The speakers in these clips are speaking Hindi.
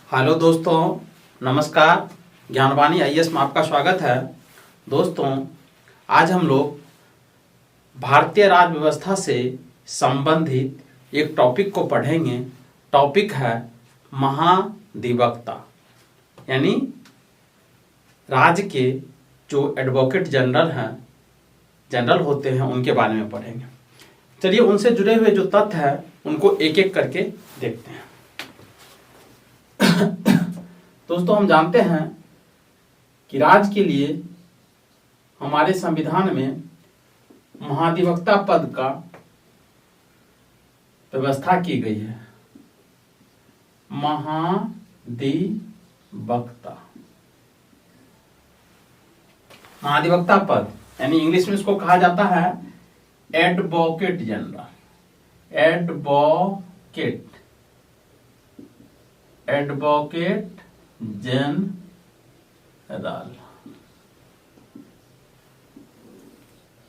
हेलो दोस्तों, नमस्कार। ज्ञानवाणी आईएएस में आपका स्वागत है। दोस्तों, आज हम लोग भारतीय राज्य व्यवस्था से संबंधित एक टॉपिक को पढ़ेंगे। टॉपिक है महाधिवक्ता, यानी राज्य के जो एडवोकेट जनरल होते हैं उनके बारे में पढ़ेंगे। चलिए उनसे जुड़े हुए जो तथ्य हैं उनको एक एक करके देखते हैं। दोस्तों, हम जानते हैं कि राज्य के लिए हमारे संविधान में महाधिवक्ता पद का व्यवस्था की गई है। महाधिवक्ता पद यानी इंग्लिश में इसको कहा जाता है एडवोकेट जनरल। Advocate general.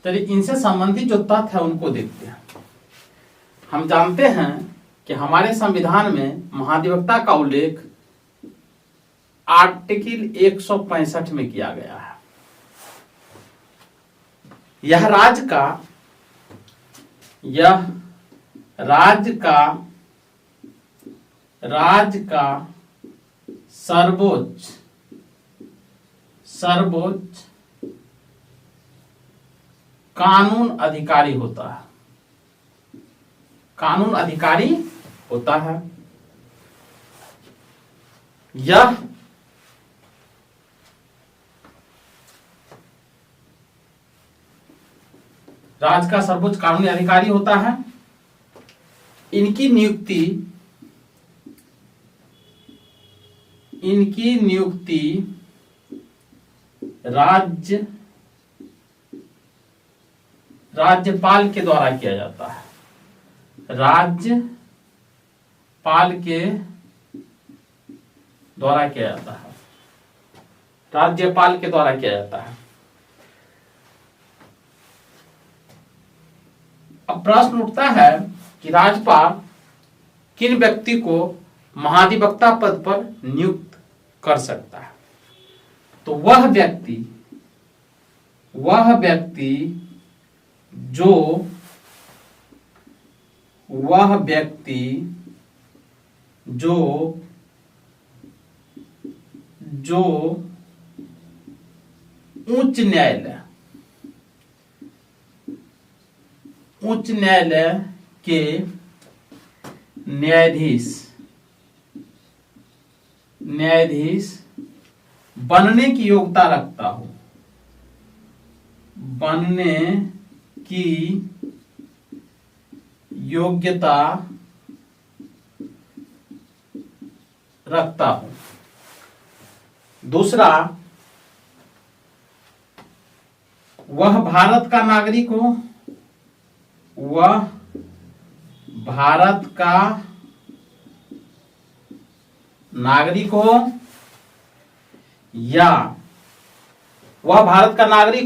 चलिए इनसे संबंधित जो तथ्य है उनको देखते हैं। हम जानते हैं कि हमारे संविधान में महाधिवक्ता का उल्लेख आर्टिकल 165 में किया गया है। यह राज्य का सर्वोच्च कानून अधिकारी होता है। यह राज्य का सर्वोच्च कानूनी अधिकारी होता है। इनकी नियुक्ति राज्यपाल के द्वारा किया जाता है। राज्यपाल के द्वारा किया जाता है। अब प्रश्न उठता है कि राज्यपाल किन व्यक्ति को महाधिवक्ता पद पर नियुक्त कर सकता है। तो वह व्यक्ति जो उच्च न्यायालय के न्यायाधीश बनने की योग्यता रखता हूं। दूसरा, वह भारत का नागरिक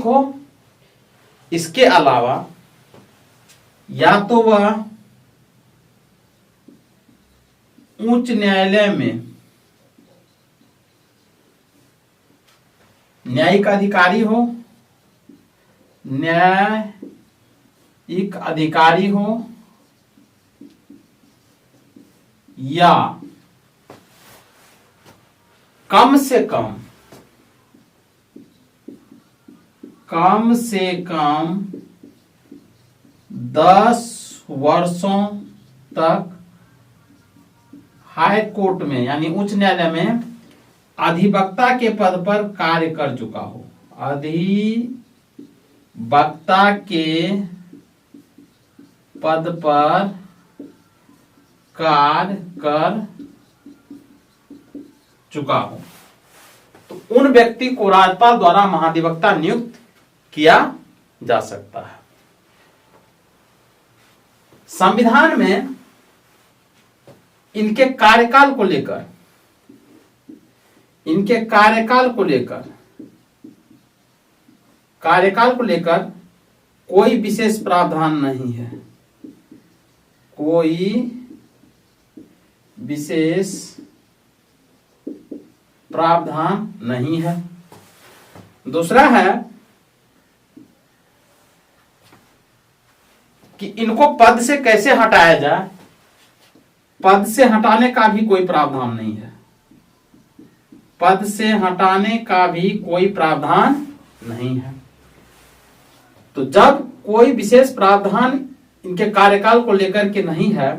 हो। इसके अलावा या तो वह उच्च न्यायालय में न्यायिक अधिकारी हो या कम से कम 10 वर्षों तक हाई कोर्ट में यानी उच्च न्यायालय में अधिवक्ता के पद पर कार्य कर चुका हो। अधिवक्ता के पद पर कार्य कर चुका हो तो उन व्यक्ति को राज्यपाल द्वारा महाधिवक्ता नियुक्त किया जा सकता है। संविधान में इनके कार्यकाल को लेकर कोई विशेष प्रावधान नहीं है। कोई विशेष प्रावधान नहीं है। दूसरा है कि इनको पद से कैसे हटाया जाए, पद से हटाने का भी कोई प्रावधान नहीं है, पद से हटाने का भी कोई प्रावधान नहीं है। तो जब कोई विशेष प्रावधान इनके कार्यकाल को लेकर के नहीं है,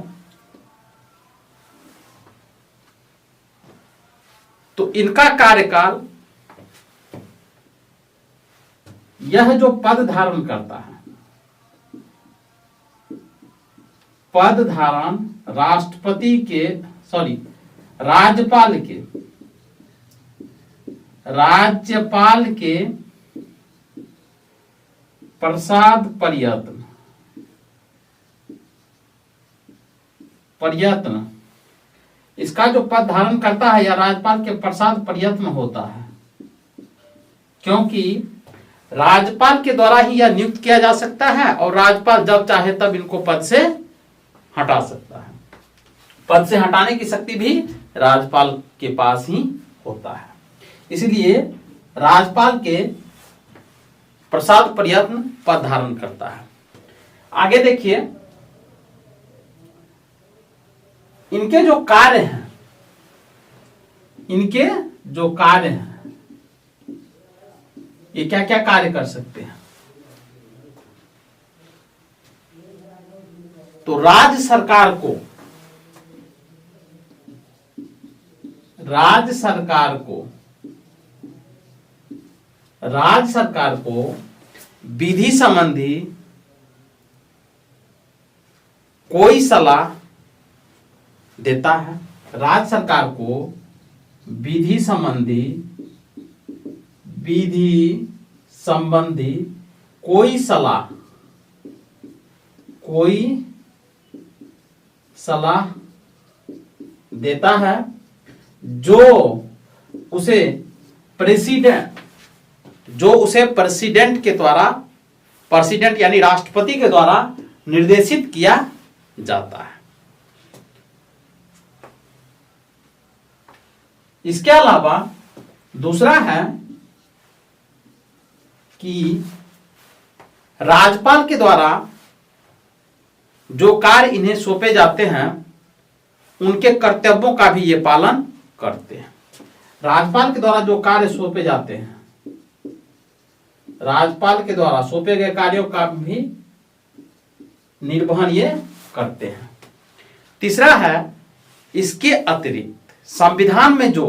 तो इनका कार्यकाल, यह जो पद धारण करता है, पद धारण राष्ट्रपति के राज्यपाल के प्रसाद प्रयत्न, इसका जो पद धारण करता है या राज्यपाल के प्रसाद प्रयत्न होता है, क्योंकि राज्यपाल के द्वारा ही यह नियुक्त किया जा सकता है और राज्यपाल जब चाहे तब इनको पद से हटा सकता है। पद से हटाने की शक्ति भी राज्यपाल के पास ही होता है। इसलिए राज्यपाल के प्रसाद प्रयत्न पद धारण करता है। आगे देखिए, इनके जो कार्य हैं, इनके जो कार्य हैं, ये क्या क्या कार्य कर सकते हैं। तो राज्य सरकार को विधि संबंधी कोई सलाह देता है। राज्य सरकार को विधि संबंधी कोई सलाह देता है जो उसे प्रेसिडेंट के द्वारा, प्रेसिडेंट यानी राष्ट्रपति के द्वारा निर्देशित किया जाता है। इसके अलावा दूसरा है कि राज्यपाल के द्वारा जो कार्य इन्हें सौंपे जाते हैं, उनके कर्तव्यों का भी ये पालन करते हैं। राज्यपाल के द्वारा जो कार्य सौंपे जाते हैं, राज्यपाल के द्वारा सौंपे गए कार्यों का भी निर्वहन ये करते हैं। तीसरा है, इसके अतिरिक्त संविधान में जो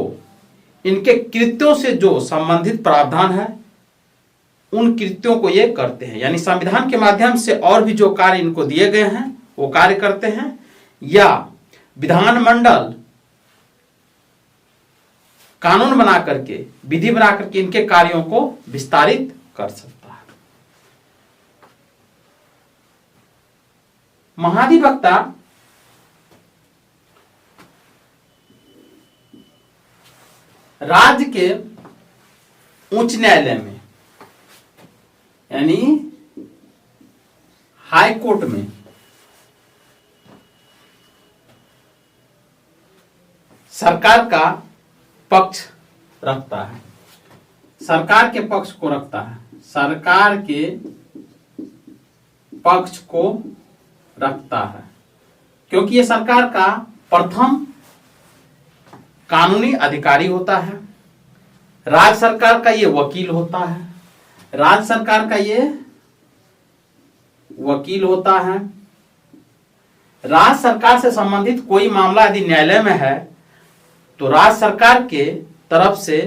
इनके कृत्यों से जो संबंधित प्रावधान है, उन कृत्यों को ये करते हैं। यानी संविधान के माध्यम से और भी जो कार्य इनको दिए गए हैं वो कार्य करते हैं, या विधानमंडल कानून बना करके, विधि बना करके इनके कार्यों को विस्तारित कर सकता है। महाधिवक्ता राज्य के उच्च न्यायालय में यानी हाई कोर्ट में सरकार का पक्ष रखता है, सरकार के पक्ष को रखता है, सरकार के पक्ष को रखता है, क्योंकि ये सरकार का प्रथम कानूनी अधिकारी होता है। राज्य सरकार का ये वकील होता है, राज्य सरकार का ये वकील होता है। राज्य सरकार से संबंधित कोई मामला यदि न्यायालय में है तो राज्य सरकार के तरफ से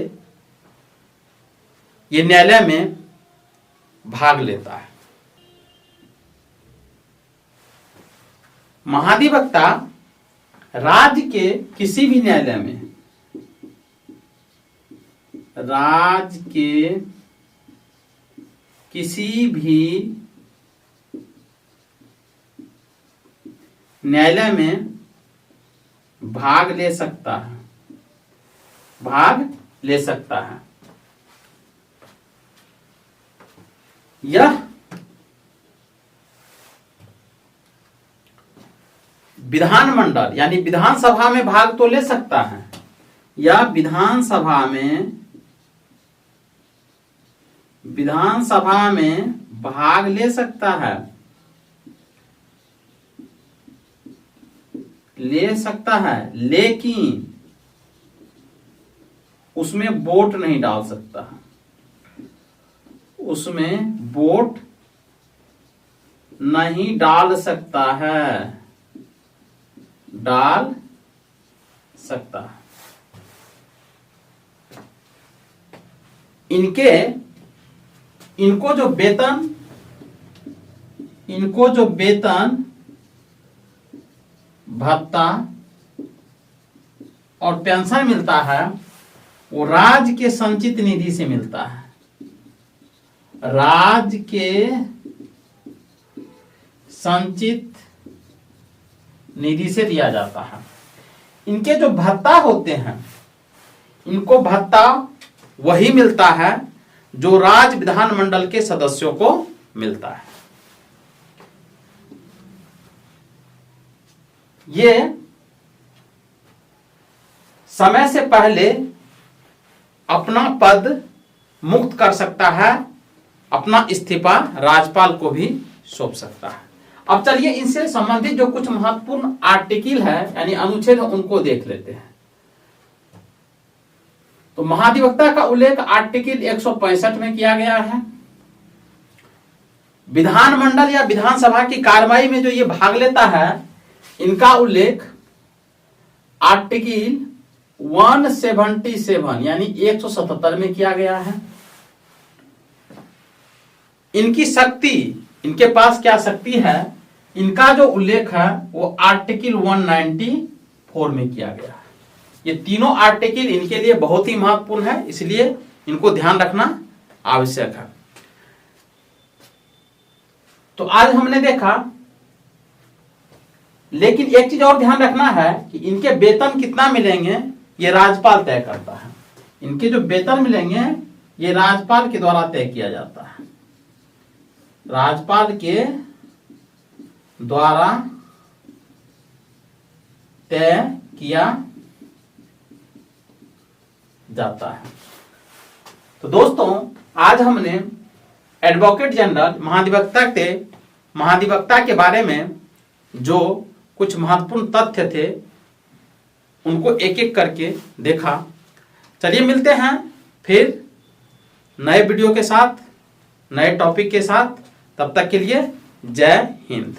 ये न्यायालय में भाग लेता है। महाधिवक्ता राज्य के किसी भी न्यायालय में, राज्य के किसी भी न्यायालय में भाग ले सकता है, भाग ले सकता है। यह विधानमंडल यानी विधानसभा में भाग तो ले सकता है, या विधानसभा में भाग ले सकता है, लेकिन उसमें वोट नहीं डाल सकता, डाल सकता है। इनको जो वेतन भत्ता और पेंशन मिलता है वो राज्य के संचित निधि से मिलता है, राज्य के संचित निधि से दिया जाता है। इनके जो भत्ता होते हैं, इनको भत्ता वही मिलता है जो राज्य विधानमंडल के सदस्यों को मिलता है। ये समय से पहले अपना पद मुक्त कर सकता है, अपना इस्तीफा राज्यपाल को भी सौंप सकता है। अब चलिए इनसे संबंधित जो कुछ महत्वपूर्ण आर्टिकल है यानी अनुच्छेद उनको देख लेते हैं। तो महाधिवक्ता का उल्लेख आर्टिकल 165 में किया गया है। विधानमंडल या विधानसभा की कार्रवाई में जो ये भाग लेता है, इनका उल्लेख आर्टिकल 177 यानी 177 में किया गया है। इनकी शक्ति, इनके पास क्या शक्ति है, इनका जो उल्लेख है वो आर्टिकल 194 में किया गया है। ये तीनों आर्टिकल इनके लिए बहुत ही महत्वपूर्ण है, इसलिए इनको ध्यान रखना आवश्यक है। तो आज हमने देखा, लेकिन एक चीज और ध्यान रखना है कि इनके वेतन कितना मिलेंगे ये राज्यपाल तय करता है। इनके जो वेतन मिलेंगे ये राज्यपाल के द्वारा तय किया जाता है, राज्यपाल के द्वारा तय किया जाता है। तो दोस्तों आज हमने एडवोकेट जनरल महाधिवक्ता के बारे में जो कुछ महत्वपूर्ण तथ्य थे उनको एक एक करके देखा। चलिए मिलते हैं फिर नए वीडियो के साथ, नए टॉपिक के साथ। तब तक के लिए जय हिंद।